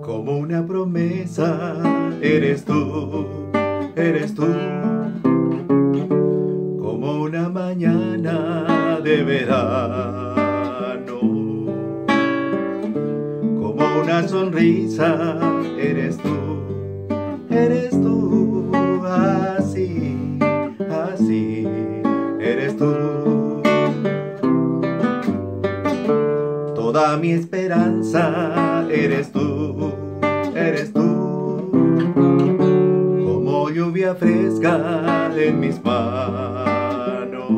Como una promesa, eres tú, como una mañana de verano, como una sonrisa, eres tú, así, así, eres tú. Toda mi esperanza, eres tú, como lluvia fresca en mis manos,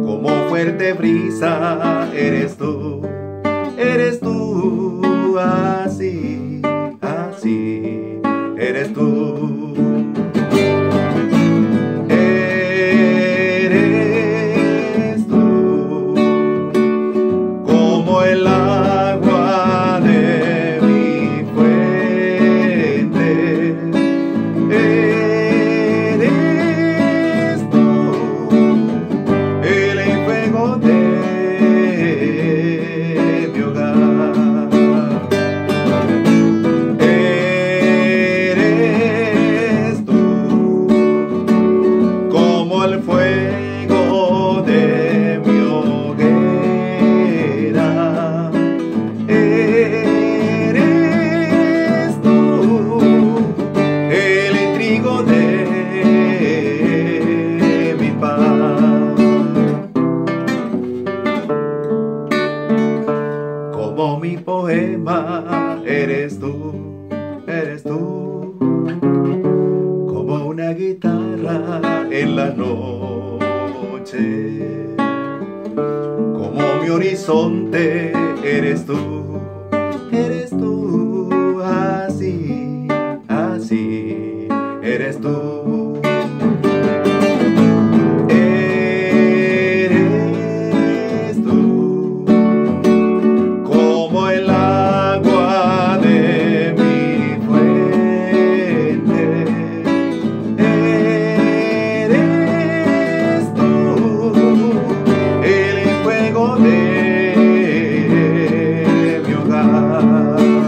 como fuerte brisa, eres tú, así, así, eres tú. Eres tú, como el agua de mi fuente. Eres tú, el fuego de mi hogar. Eres tú, como el fuego de mi hoguera. Eres tú, el trigo de mi paz. Como mi poema, eres tú, como una guitarra en la noche, como mi horizonte, eres tú, así, así, eres tú. Eres tú, como el agua de mi fuente. Eres tú, el fuego de mi hogar.